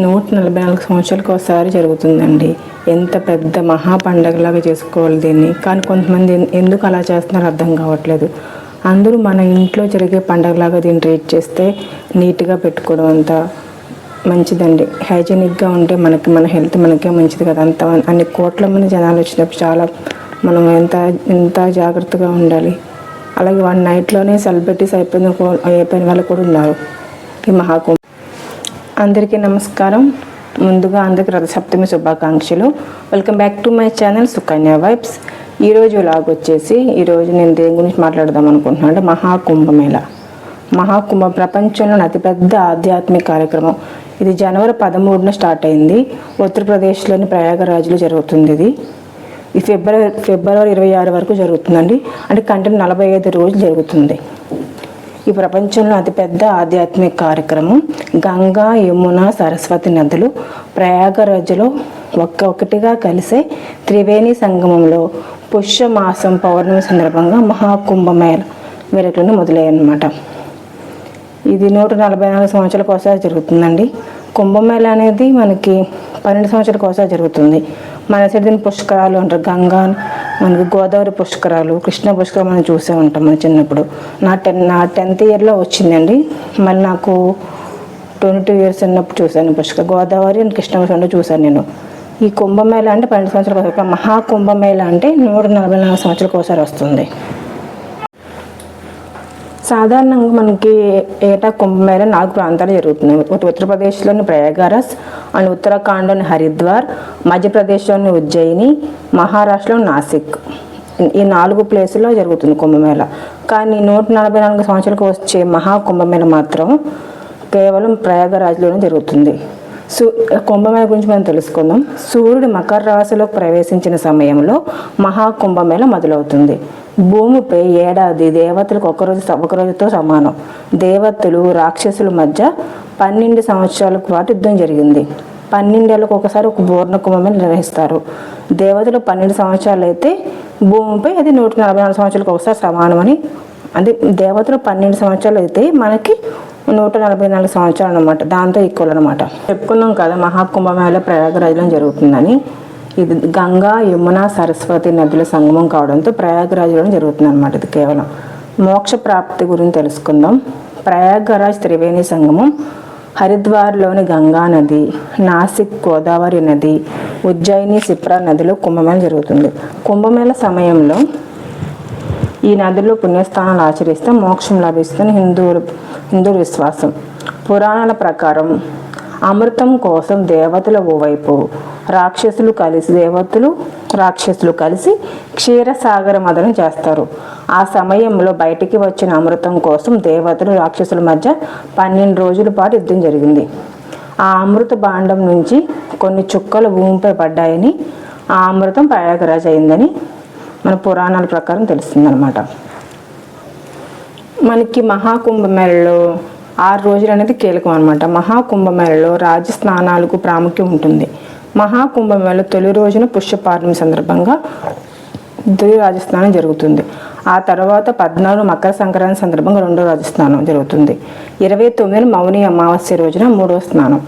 144 సంవత్సరాలకు ఒకసారి జరుగుతుందండి. ఎంత పెద్ద మహా పండగలాగా చేసుకోవాలి దీన్ని. కానీ కొంతమంది ఎందుకు అలా చేస్తున్నారో అర్థం కావట్లేదు. అందరూ మన ఇంట్లో జరిగే పండగలాగా దీన్ని ట్రీట్ చేస్తే నీట్గా పెట్టుకోవడం అంతా మంచిదండి. హైజీనిక్గా ఉంటే మన హెల్త్ మనకే మంచిది కదా. అన్ని కోట్ల మంది జనాలు వచ్చినప్పుడు చాలా మనం ఎంత జాగ్రత్తగా ఉండాలి. అలాగే 1 నైట్లోనే సెలబ్రిటీస్ అయిపోయిన వాళ్ళు కూడా ఉన్నారు ఈ మహాకుంభ. అందరికీ నమస్కారం. ముందుగా అందరికీ రథసప్తమి శుభాకాంక్షలు. Welcome back to my channel Sukanya vibes. ఈరోజు వ్లాగ్ వచ్చేసి ఈరోజు నేను దేని గురించి మాట్లాడదాం అనుకుంటున్నాను అంటే మహాకుంభమేళ. ప్రపంచంలోని అతిపెద్ద ఆధ్యాత్మిక కార్యక్రమం. ఇది జనవరి 13న స్టార్ట్ అయింది. ఉత్తరప్రదేశ్లోని ప్రయాగరాజ్లో జరుగుతుంది. ఇది ఫిబ్రవరి 26 వరకు జరుగుతుందండి. అంటే కంటిన్యూ 45 రోజులు జరుగుతుంది. ఈ ప్రపంచంలో అతిపెద్ద ఆధ్యాత్మిక కార్యక్రమం. గంగా, యమున, సరస్వతి నదులు ప్రయాగరాజ్లో ఒక్కొక్కటిగా కలిసే త్రివేణి సంగమంలో పుష్యమాసం పౌర్ణమి సందర్భంగా మహాకుంభమేళ వేడుకలను మొదలయ్యాయన్నమాట. ఇది 144 సంవత్సరాలకు ఒకసారి జరుగుతుందండి. కుంభమేళ అనేది మనకి 12 సంవత్సరాలకు ఒకసారి జరుగుతుంది. మన సైడ్ దీన్ని పుష్కరాలు అంటారు. గంగా మనకి గోదావరి పుష్కరాలు, కృష్ణ పుష్కరాలు మనం చూసే ఉంటాం మన చిన్నప్పుడు. నా 10th ఇయర్లో వచ్చిందండి. మళ్ళీ నాకు 22 ఇయర్స్ ఉన్నప్పుడు చూశాను గోదావరి అండ్ కృష్ణ పుష్కరం చూశాను నేను. ఈ కుంభమేళ అంటే 12 సంవత్సరాలకు ఒకసారి, మహాకుంభమేళ అంటే 144 సంవత్సరాలకు ఒకసారి వస్తుంది. సాధారణంగా మనకి ఏటా కుంభమేళ 4 ప్రాంతాలు జరుగుతున్నాయి. ఉత్తరప్రదేశ్లోని ప్రయాగరాజ్ అండ్ ఉత్తరాఖండ్లోని హరిద్వార్, మధ్యప్రదేశ్లోని ఉజ్జయిని, మహారాష్ట్రలోని నాసిక్. ఈ 4 ప్లేసుల్లో జరుగుతుంది కుంభమేళ. కానీ 144 సంవత్సరాలకు వచ్చే మహాకుంభమేళ మాత్రం కేవలం ప్రయాగరాజ్లోనే జరుగుతుంది. కుంభమేళ గురించి మనం తెలుసుకుందాం. సూర్యుడు మకర రాశిలోకి ప్రవేశించిన సమయంలో మహాకుంభమేళ మొదలవుతుంది. భూమిపై ఏడాది దేవతలకు ఒక రోజుతో సమానం. దేవతలు రాక్షసుల మధ్య 12 సంవత్సరాల పాటు యుద్ధం జరిగింది. 12 ఏళ్ళకు ఒకసారి ఒక పూర్ణ కుంభమేళ నిర్వహిస్తారు. దేవతలు 12 సంవత్సరాలు అయితే భూమిపై అది 144 సంవత్సరాలకు ఒకసారి సమానమని. అది దేవతలు 12 సంవత్సరాలు అయితే మనకి 144 సంవత్సరాలు అనమాట. దాంతో ఈక్వల్ అనమాట. చెప్పుకున్నాం కదా మహాకుంభమేళ ప్రయాగరాజ్లో జరుగుతుందని. ఇది గంగా, యమున, సరస్వతి నదుల సంగమం కావడంతో ప్రయాగరాజ్లో జరుగుతుంది అనమాట. ఇది కేవలం మోక్ష ప్రాప్తి గురించి తెలుసుకుందాం. ప్రయాగరాజ్ త్రివేణి సంగమం, హరిద్వార్లోని గంగా నది, నాసిక్ గోదావరి నది, ఉజ్జయిని సిప్రా నదిలో కుంభమేళ జరుగుతుంది. కుంభమేళ సమయంలో ఈ నదుల్లో పుణ్యస్థానాలు ఆచరిస్తే మోక్షం లభిస్తుందని హిందూ విశ్వాసం. పురాణాల ప్రకారం అమృతం కోసం దేవతలు ఓవైపు, రాక్షసులు కలిసి క్షీరసాగర మదనం చేస్తారు. ఆ సమయంలో బయటికి వచ్చిన అమృతం కోసం దేవతలు రాక్షసుల మధ్య 12 రోజుల పాటు యుద్ధం జరిగింది. ఆ అమృత భాండం నుంచి కొన్ని చుక్కలు భూమిపై పడ్డాయని, ఆ అమృతం ప్రయాగరాజ్ అయిందని మన పురాణాల ప్రకారం తెలుస్తుందన్నమాట. మనకి మహాకుంభమేళలో 6 రోజులు అనేది కీలకం అనమాట. మహాకుంభమేళలో రాజస్నానాలకు ప్రాముఖ్యం ఉంటుంది. మహాకుంభమేళ తొలి రోజున పుష్యపౌర్ణమి సందర్భంగా తొలి రాజస్నానం జరుగుతుంది. ఆ తర్వాత 14 మకర సంక్రాంతి సందర్భంగా 2వ రాజస్నానం జరుగుతుంది. 29 మౌని అమావాస్య రోజున 3వ స్నానం.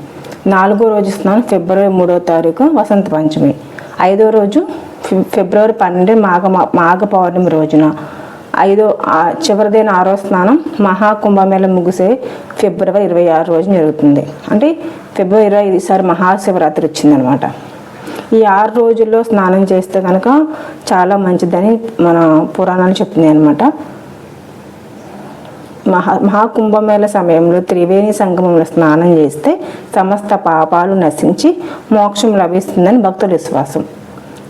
4వ రోజు స్నానం ఫిబ్రవరి 3వ తారీఖు వసంత పంచమి. 5వ రోజు ఫిబ్రవరి 12 మాఘ పౌర్ణమి రోజున. చివరిదైన 6వ స్నానం మహాకుంభమేళ ముగిసే ఫిబ్రవరి 26 రోజున జరుగుతుంది. అంటే ఫిబ్రవరి 25 ఈసారి మహాశివరాత్రి వచ్చిందనమాట. ఈ 6 రోజుల్లో స్నానం చేస్తే కనుక చాలా మంచిదని మన పురాణాలు చెప్తున్నాయి అనమాట. మహాకుంభమేళ సమయంలో త్రివేణి సంగమంలో స్నానం చేస్తే సమస్త పాపాలు నశించి మోక్షం లభిస్తుందని భక్తుల విశ్వాసం.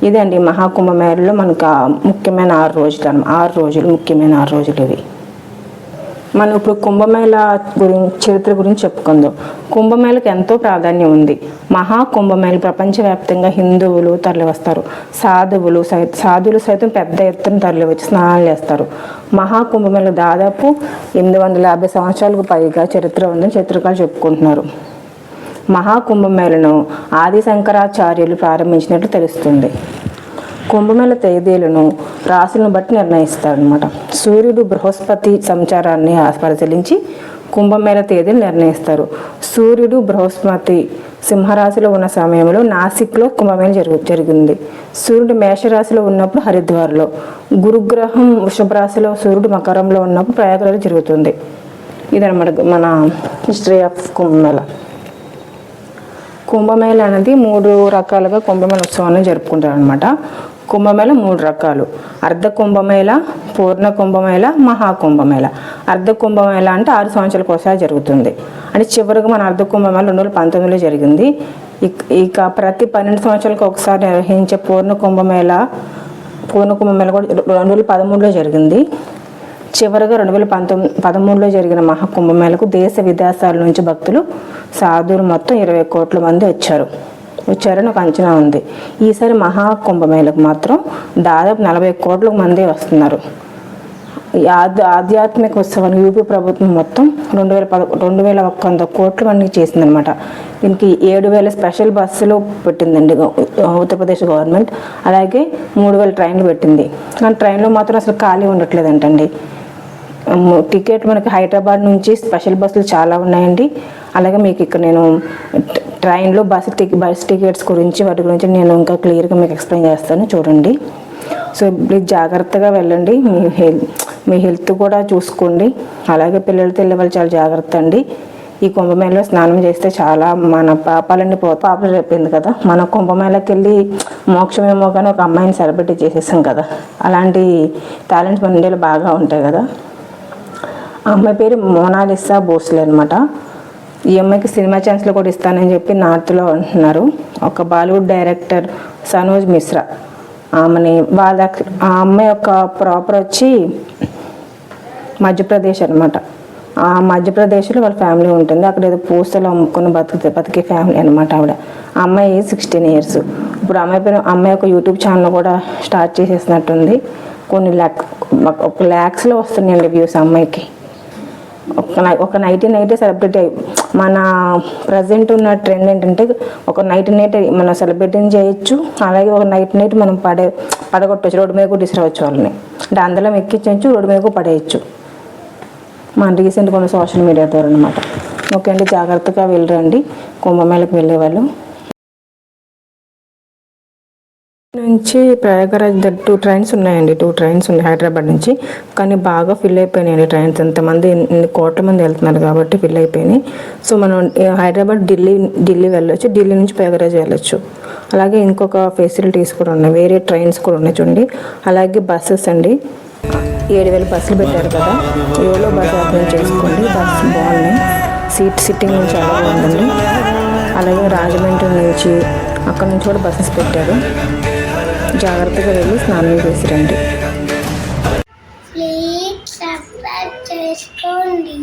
ఇదండి మహాకుంభమేళలో మనకు ముఖ్యమైన 6 రోజులు ముఖ్యమైన 6 రోజులు ఇవి. మనం ఇప్పుడు కుంభమేళ చరిత్ర గురించి చెప్పుకుందాం. కుంభమేళకు ఎంతో ప్రాధాన్యం ఉంది. మహాకుంభమేళ ప్రపంచవ్యాప్తంగా హిందువులు తరలివస్తారు. సాధువులు సైతం పెద్ద ఎత్తున తరలివచ్చి స్నానాలు చేస్తారు. మహాకుంభమేళ దాదాపు 850 సంవత్సరాలకు పైగా చరిత్ర ఉందని చరిత్రకారులు చెప్పుకుంటున్నారు. మహాకుంభమేళను ఆది శంకరాచార్యులు ప్రారంభించినట్లు తెలుస్తుంది. కుంభమేళ తేదీలను రాశులను బట్టి నిర్ణయిస్తారనమాట. సూర్యుడు బృహస్పతి సంచారాన్ని పరిశీలించి కుంభమేళ తేదీని నిర్ణయిస్తారు. సూర్యుడు బృహస్పతి సింహరాశిలో ఉన్న సమయంలో నాసిక్లో కుంభమేళ జరిగింది. సూర్యుడు మేషరాశిలో ఉన్నప్పుడు హరిద్వార్లో, గురుగ్రహం వృషభ రాశిలో, సూర్యుడు మకరంలో ఉన్నప్పుడు ప్రయాగరాజు జరుగుతుంది. ఇదన్నమాట మన హిస్టరీ ఆఫ్ కుంభమేళ. కుంభమేళ అనేది 3 రకాలుగా కుంభమేళ ఉత్సవాన్ని జరుపుకుంటారు అనమాట. కుంభమేళ 3 రకాలు: అర్ధ కుంభమేళ, పూర్ణ కుంభమేళ, మహాకుంభమేళ. అర్ధ కుంభమేళ అంటే 6 సంవత్సరాలకు ఒకసారి జరుగుతుంది. అంటే చివరికి మన అర్ధ కుంభమేళ 2019లో జరిగింది. ఇక ప్రతి 12 సంవత్సరాలకు ఒకసారి నిర్వహించే పూర్ణ కుంభమేళ కూడా 2013లో జరిగింది. చివరిగా 2013లో జరిగిన మహాకుంభమేళకు దేశ విదేశాల నుంచి భక్తులు, సాధువులు మొత్తం 20 కోట్ల మంది వచ్చారని ఒక అంచనా ఉంది. ఈసారి మహాకుంభమేళకు మాత్రం దాదాపు 40 కోట్ల మంది వస్తున్నారు. ఈ ఆధ్యాత్మిక ఉత్సవాన్ని యూపీ ప్రభుత్వం మొత్తం 2100 కోట్ల మందికి చేసిందనమాట. దీనికి 7000 స్పెషల్ బస్సులు పెట్టిందండి ఉత్తరప్రదేశ్ గవర్నమెంట్. అలాగే 3000 ట్రైన్లు పెట్టింది. కానీ ట్రైన్లో మాత్రం అసలు ఖాళీ ఉండట్లేదంటండి. టికెట్ మనకి హైదరాబాద్ నుంచి స్పెషల్ బస్సులు చాలా ఉన్నాయండి. అలాగే మీకు ఇక్కడ నేను ట్రైన్లో బస్ టికెట్స్ గురించి వాటి గురించి నేను ఇంకా క్లియర్గా మీకు ఎక్స్ప్లెయిన్ చేస్తాను, చూడండి. సో ప్లీజ్ జాగ్రత్తగా వెళ్ళండి. మీ హెల్త్ కూడా చూసుకోండి. అలాగే పిల్లలతో వెళ్ళే వాళ్ళు చాలా జాగ్రత్త అండి. ఈ కుంభమేళలో స్నానం చేస్తే చాలా మన పాపాలన్నీ పాపలు చెప్పింది కదా. మన కుంభమేళకి వెళ్ళి మోక్షమేమో కానీ ఒక అమ్మాయిని సెలబ్రిటీ చేసేసాం కదా. అలాంటి టాలెంట్స్ మన ఇండియాలో బాగా ఉంటాయి కదా. ఆ అమ్మాయి పేరు మోనాలిసా భోస్లే అనమాట. ఈ అమ్మాయికి సినిమా ఛాన్స్లో కూడా ఇస్తానని చెప్పి నార్త్లో అంటున్నారు. ఒక బాలీవుడ్ డైరెక్టర్ సనోజ్ మిశ్రా ఆమెని ఆ అమ్మాయి యొక్క ప్రాపర్ వచ్చి మధ్యప్రదేశ్ అనమాట. ఆ మధ్యప్రదేశ్లో వాళ్ళ ఫ్యామిలీ ఉంటుంది. అక్కడ ఏదో పూసలు అమ్ముకుని బతికే ఫ్యామిలీ అనమాట ఆవిడ. ఆ అమ్మాయి 16 ఇయర్స్. ఇప్పుడు అమ్మాయి ఒక యూట్యూబ్ ఛానల్ కూడా స్టార్ట్ చేసేసినట్టుంది. కొన్ని ల్యాక్స్లో వస్తున్నాయండి వ్యూస్ అమ్మాయికి. ఒక నైట్ సెలబ్రిటీ మన ప్రజెంట్ ఉన్న ట్రెండ్ ఏంటంటే ఒక నైట్ మనం సెలబ్రిటీని చేయొచ్చు. అలాగే ఒక నైట్ మనం పడగొట్టవచ్చు, రోడ్డు మీద కూడా తీసుకురావచ్చు వాళ్ళని. అంటే అందులో ఎక్కించవచ్చు, రోడ్డు మీద కూడా పడేయచ్చు. మన రీసెంట్గా ఉన్న సోషల్ మీడియా ద్వారా అనమాట. ఓకే అండి, జాగ్రత్తగా వెళ్ళరండి కుంభమేళకు వెళ్ళేవాళ్ళు. నుంచి ప్రయాగరాజ్ 2 ట్రైన్స్ ఉన్నాయండి. 2 ట్రైన్స్ ఉన్నాయి హైదరాబాద్ నుంచి. కానీ బాగా ఫిల్ అయిపోయినాయండి ట్రైన్స్. ఎంతమంది కోట్ల మంది వెళ్తున్నారు కాబట్టి ఫిల్ అయిపోయినాయి. సో మనం హైదరాబాద్ ఢిల్లీ వెళ్ళొచ్చు, ఢిల్లీ నుంచి ప్రయాగరాజ్ వెళ్ళొచ్చు. అలాగే ఇంకొక ఫెసిలిటీస్ కూడా ఉన్నాయి, వేరే ట్రైన్స్ కూడా ఉన్నాయి చూడండి. అలాగే బస్సెస్ అండి, 7000 బస్సులు పెట్టారు కదా. ఏవో బస్సు అర్థం చేసుకోండి. బస్సు బాగున్నాయి, సిట్టింగ్ చాలా బాగుందండి. అలాగే రాజమండ్రి నుంచి అక్కడ నుంచి కూడా బస్సెస్ పెట్టారు. జాగ్రత్తగా వెళ్ళి స్నానం చేసి రండి. ప్లీజ్ సబ్స్క్రైబ్ చేసుకోండి.